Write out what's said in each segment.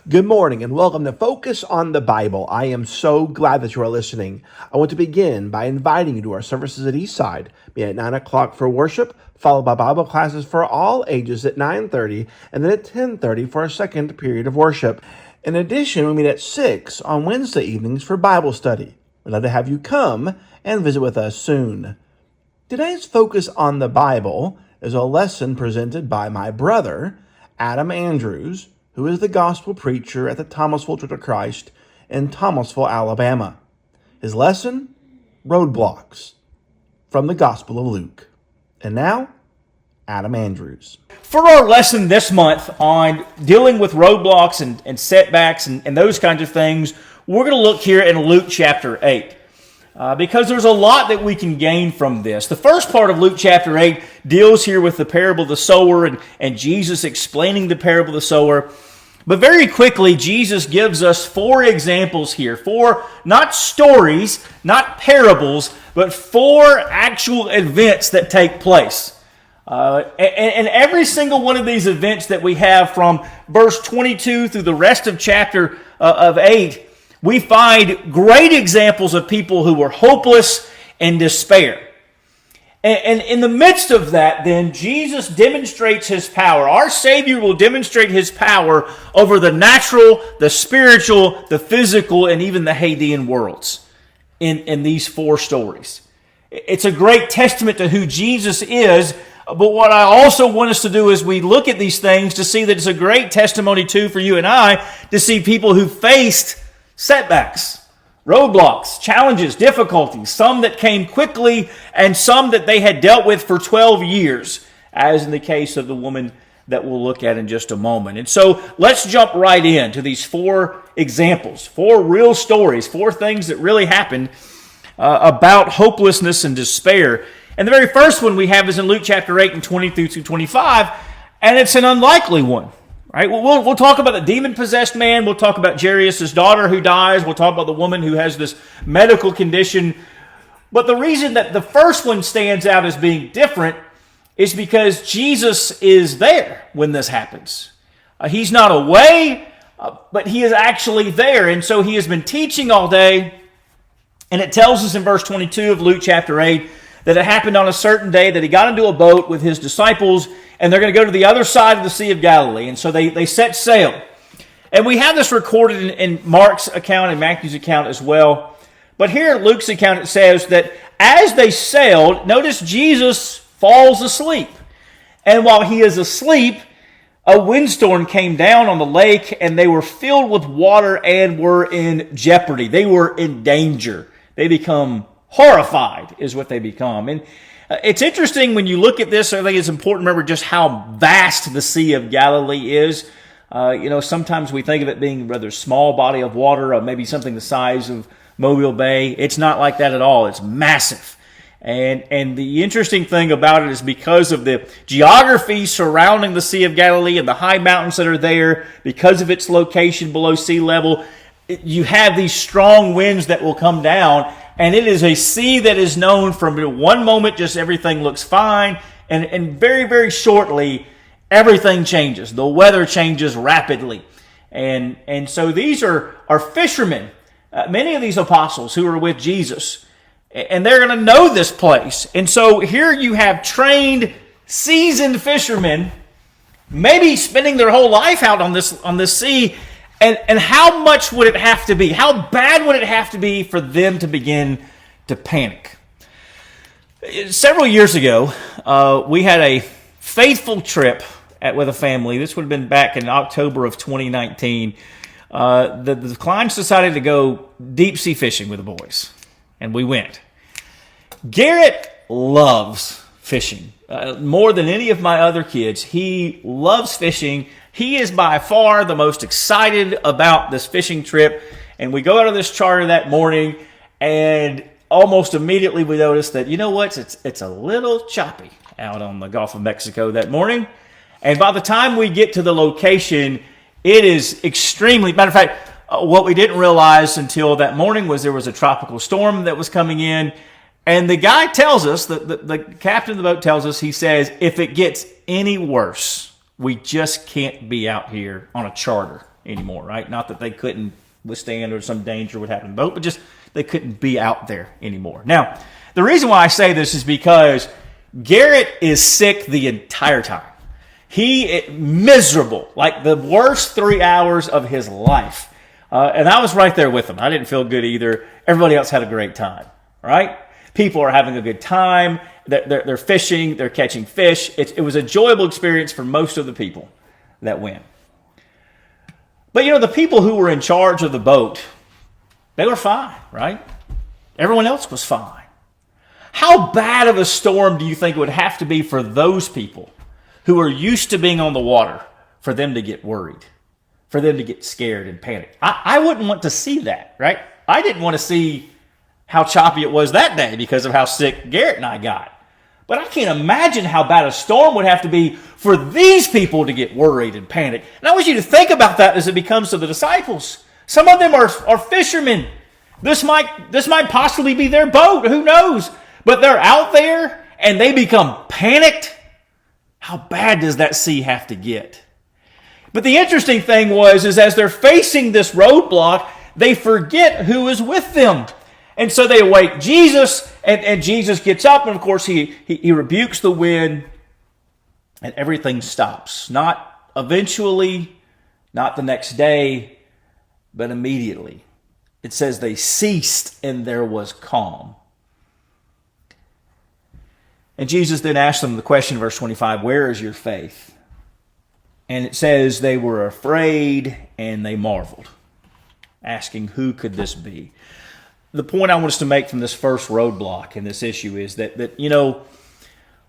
Good morning and welcome to Focus on the Bible. I am so glad that you are listening. I want to begin by inviting you to our services at Eastside. Be at 9 o'clock for worship, followed by Bible classes for all ages at 9:30, and then at 10:30 for our second period of worship. In addition, we meet at 6 on Wednesday evenings for Bible study. We'd love to have you come and visit with us soon. Today's Focus on the Bible is a lesson presented by my brother, Adam Andrews, who is the gospel preacher at the Thomasville Church of Christ in Thomasville, Alabama. His lesson, Roadblocks, from the Gospel of Luke. And now, Adam Andrews. For our lesson this month on dealing with roadblocks and setbacks and those kinds of things, we're going to look here in Luke chapter 8. Because there's a lot that we can gain from this. The first part of Luke chapter 8 deals here with the parable of the sower and Jesus explaining the parable of the sower. But very quickly, Jesus gives us 4 examples here. 4, not stories, not parables, but 4 actual events that take place. And every single one of these events that we have from verse 22 through the rest of chapter of 8, we find great examples of people who were hopeless and despair. And in the midst of that, then, Jesus demonstrates His power. Our Savior will demonstrate His power over the natural, the spiritual, the physical, and even the Hadean worlds in these 4 stories. It's a great testament to who Jesus is, but what I also want us to do is we look at these things to see that it's a great testimony, too, for you and I, to see people who faced setbacks, roadblocks, challenges, difficulties, some that came quickly and some that they had dealt with for 12 years, as in the case of the woman that we'll look at in just a moment. And so let's jump right into these 4 examples, 4 real stories, 4 things that really happened about hopelessness and despair. And the very first one we have is in Luke chapter 8 and 20 through 25, and it's an unlikely one. Right? We'll talk about the demon-possessed man. We'll talk about Jairus' daughter who dies. We'll talk about the woman who has this medical condition. But the reason that the first one stands out as being different is because Jesus is there when this happens. He's not away, but He is actually there. And so He has been teaching all day. And it tells us in verse 22 of Luke chapter 8 that it happened on a certain day that He got into a boat with His disciples, and they're going to go to the other side of the Sea of Galilee. And so they set sail. And we have this recorded in Mark's account and Matthew's account as well. But here in Luke's account it says that as they sailed, notice Jesus falls asleep. And while He is asleep, a windstorm came down on the lake, and they were filled with water and were in jeopardy. They were in danger. They become horrified is what they become. And it's interesting when you look at this. I think it's important to remember just how vast the Sea of Galilee is. Sometimes we think of it being a rather small body of water, maybe something the size of Mobile Bay. It's not like that at all. It's massive. And the interesting thing about it is because of the geography surrounding the Sea of Galilee and the high mountains that are there, because of its location below sea level, you have these strong winds that will come down. And it is a sea that is known from one moment, just everything looks fine. And very, very shortly, everything changes. The weather changes rapidly. And so these are fishermen, many of these apostles who are with Jesus. And they're going to know this place. And so here you have trained, seasoned fishermen, maybe spending their whole life out on this sea. And how much would it have to be? How bad would it have to be for them to begin to panic? Several years ago, we had a faithful trip with a family. This would have been back in October of 2019. The Kleins decided to go deep sea fishing with the boys, and we went. Garrett loves fishing more than any of my other kids. He loves fishing. He is by far the most excited about this fishing trip. And we go out of this charter that morning, and almost immediately we notice that, you know what, it's a little choppy out on the Gulf of Mexico that morning. And by the time we get to the location, it is extremely, matter of fact, what we didn't realize until that morning was there was a tropical storm that was coming in. And the guy tells us, the captain of the boat tells us, he says, if it gets any worse, we just can't be out here on a charter anymore, right? Not that they couldn't withstand or some danger would happen in the boat, but just they couldn't be out there anymore. Now, the reason why I say this is because Garrett is sick the entire time. He miserable, like the worst 3 hours of his life. And I was right there with him. I didn't feel good either. Everybody else had a great time, right? People are having a good time. They're fishing. They're catching fish. It was a enjoyable experience for most of the people that went. But, the people who were in charge of the boat, they were fine, right? Everyone else was fine. How bad of a storm do you think it would have to be for those people who are used to being on the water for them to get worried, for them to get scared and panic? I wouldn't want to see that, right? I didn't want to see how choppy it was that day because of how sick Garrett and I got. But I can't imagine how bad a storm would have to be for these people to get worried and panic. And I want you to think about that as it becomes to the disciples. Some of them are fishermen. This might possibly be their boat. Who knows? But they're out there and they become panicked. How bad does that sea have to get? But the interesting thing is as they're facing this roadblock, they forget who is with them. And so they awake Jesus, and Jesus gets up, and of course he rebukes the wind, and everything stops. Not eventually, not the next day, but immediately. It says they ceased, and there was calm. And Jesus then asked them the question, verse 25, where is your faith? And it says they were afraid, and they marveled, asking, who could this be? The point I want us to make from this first roadblock in this issue is that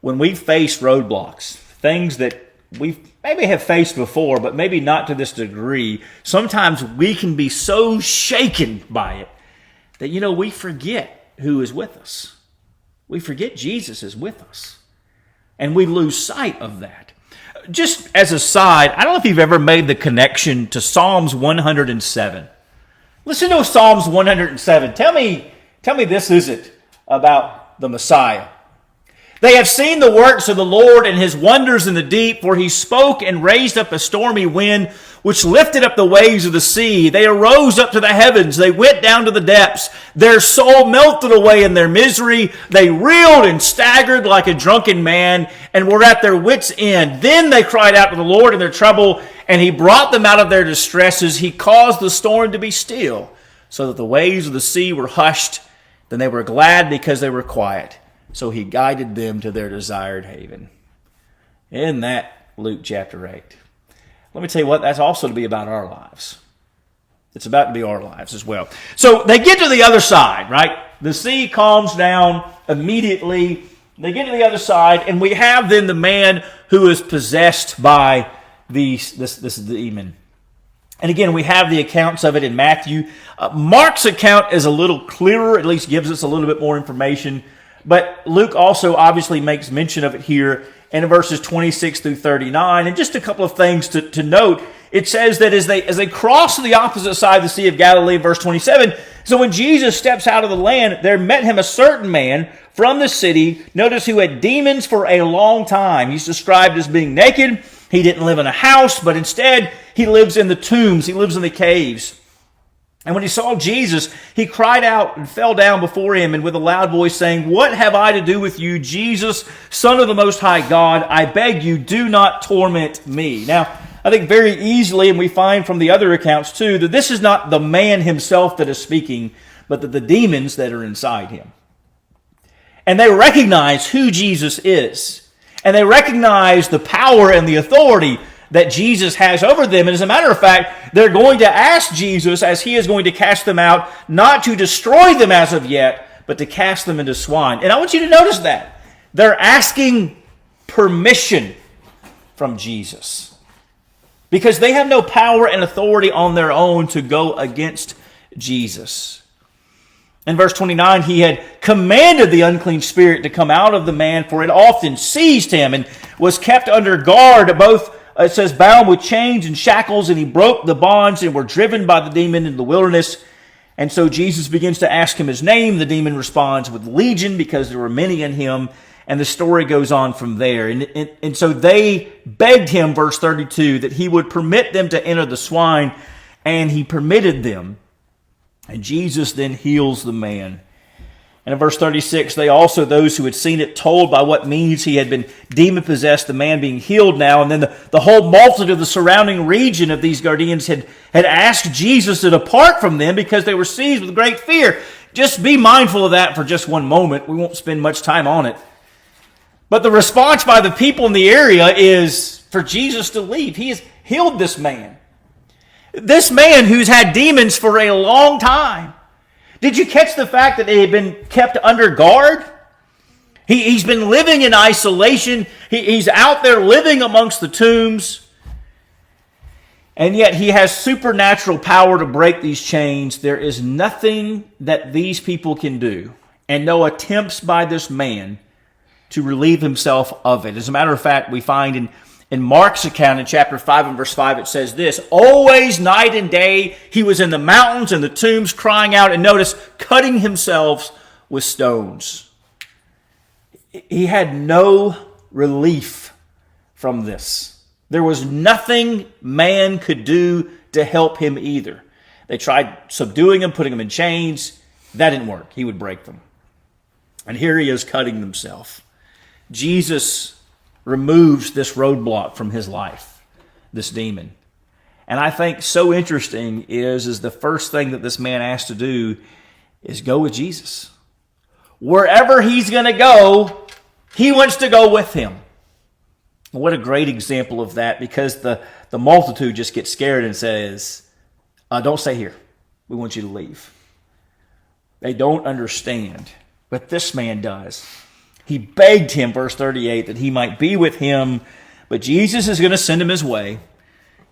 when we face roadblocks, things that we maybe have faced before, but maybe not to this degree, sometimes we can be so shaken by it that, we forget who is with us. We forget Jesus is with us. And we lose sight of that. Just as a side, I don't know if you've ever made the connection to Psalms 107. Listen to Psalms 107. Tell me this isn't about the Messiah. They have seen the works of the Lord and his wonders in the deep, for he spoke and raised up a stormy wind, which lifted up the waves of the sea. They arose up to the heavens. They went down to the depths. Their soul melted away in their misery. They reeled and staggered like a drunken man and were at their wits' end. Then they cried out to the Lord in their trouble, and he brought them out of their distresses. He caused the storm to be still, so that the waves of the sea were hushed. Then they were glad because they were quiet. So he guided them to their desired haven. Isn't that Luke chapter 8? Let me tell you what, that's also to be about our lives. It's about to be our lives as well. So they get to the other side, right? The sea calms down immediately. They get to the other side, and we have then the man who is possessed by this demon. And again, we have the accounts of it in Matthew. Mark's account is a little clearer, at least gives us a little bit more information. But Luke also obviously makes mention of it here in verses 26 through 39. And just a couple of things to note. It says that as they cross to the opposite side of the Sea of Galilee, verse 27, so when Jesus steps out of the land, there met him a certain man from the city, notice, who had demons for a long time. He's described as being naked. He didn't live in a house, but instead he lives in the tombs. He lives in the caves. And when he saw Jesus, he cried out and fell down before him, and with a loud voice saying, what have I to do with you, Jesus, Son of the Most High God? I beg you, do not torment me. Now, I think very easily, and we find from the other accounts too, that this is not the man himself that is speaking, but that the demons that are inside him. And they recognize who Jesus is. And they recognize the power and the authority that Jesus has over them. And as a matter of fact, they're going to ask Jesus, as he is going to cast them out, not to destroy them as of yet, but to cast them into swine. And I want you to notice that. They're asking permission from Jesus, because they have no power and authority on their own to go against Jesus. In verse 29, he had commanded the unclean spirit to come out of the man, for it often seized him and was kept under guard, both, it says, bound with chains and shackles, and he broke the bonds and were driven by the demon in the wilderness. And so Jesus begins to ask him his name. The demon responds with legion, because there were many in him. And the story goes on from there. And so they begged him, verse 32, that he would permit them to enter the swine. and he permitted them. And Jesus then heals the man. And in verse 36, they also, those who had seen it, told by what means he had been demon-possessed, the man being healed now. And then the whole multitude of the surrounding region of these Gadarenes had asked Jesus to depart from them because they were seized with great fear. Just be mindful of that for just one moment. We won't spend much time on it. But the response by the people in the area is for Jesus to leave. He has healed this man. This man who's had demons for a long time. Did you catch the fact that they had been kept under guard? He's been living in isolation. He's out there living amongst the tombs. And yet he has supernatural power to break these chains. There is nothing that these people can do, and no attempts by this man to relieve himself of it. As a matter of fact, we find in Mark's account in chapter 5 and verse 5, it says this: always night and day he was in the mountains and the tombs crying out, and notice, cutting himself with stones. He had no relief from this. There was nothing man could do to help him either. They tried subduing him, putting him in chains. That didn't work. He would break them. And here he is cutting himself. Jesus removes this roadblock from his life, this demon. And I think so interesting is the first thing that this man has to do is go with Jesus. Wherever he's going to go, he wants to go with him. What a great example of that, because the multitude just gets scared and says, don't stay here. We want you to leave. They don't understand, but this man does. He begged him, verse 38, that he might be with him, but Jesus is going to send him his way.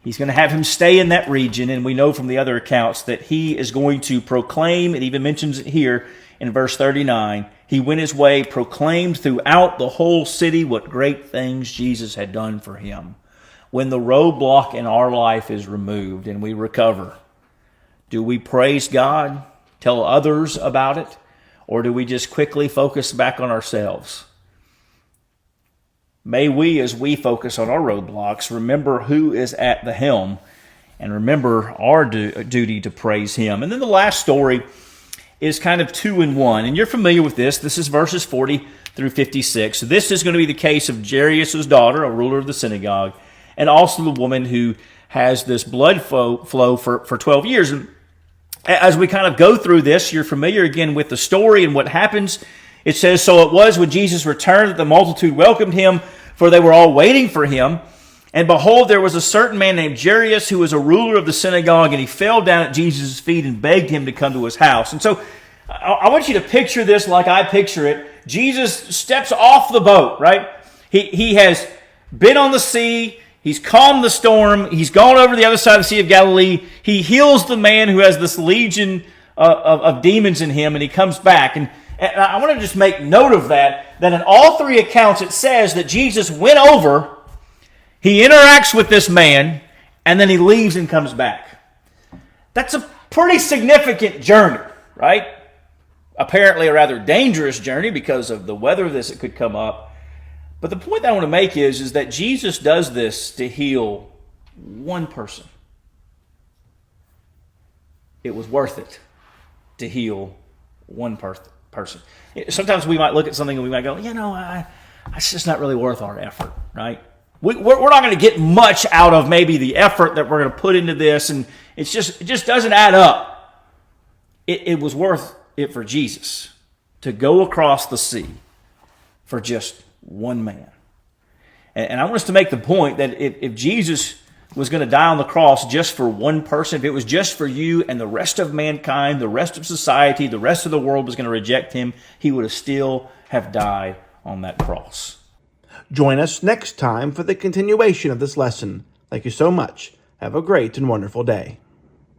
He's going to have him stay in that region, and we know from the other accounts that he is going to proclaim, it even mentions it here in verse 39, he went his way, proclaimed throughout the whole city what great things Jesus had done for him. When the roadblock in our life is removed and we recover, do we praise God, tell others about it, or do we just quickly focus back on ourselves? May we, as we focus on our roadblocks, remember who is at the helm and remember our duty to praise him. And then the last story is kind of 2 in 1. And you're familiar with this. This is verses 40 through 56. So this is going to be the case of Jairus' daughter, a ruler of the synagogue, and also the woman who has this blood flow for 12 years. And as we kind of go through this, you're familiar again with the story and what happens. It says, so it was when Jesus returned that the multitude welcomed him, for they were all waiting for him. And behold, there was a certain man named Jairus who was a ruler of the synagogue, and he fell down at Jesus' feet and begged him to come to his house. And so I want you to picture this like I picture it. Jesus steps off the boat, right? He has been on the sea. He's calmed the storm. He's gone over to the other side of the Sea of Galilee. He heals the man who has this legion of demons in him, and he comes back. And I want to just make note of that in all 3 accounts it says that Jesus went over, he interacts with this man, and then he leaves and comes back. That's a pretty significant journey, right? Apparently a rather dangerous journey because of the weather that could come up. But the point that I want to make is that Jesus does this to heal one person. It was worth it to heal one person. Sometimes we might look at something and we might go, it's just not really worth our effort, right? We're not going to get much out of maybe the effort that we're going to put into this, and it just doesn't add up. It was worth it for Jesus to go across the sea for just one man. And I want us to make the point that if Jesus was going to die on the cross just for one person, if it was just for you and the rest of mankind, the rest of society, the rest of the world was going to reject him, he would have still have died on that cross. Join us next time for the continuation of this lesson. Thank you so much. Have a great and wonderful day.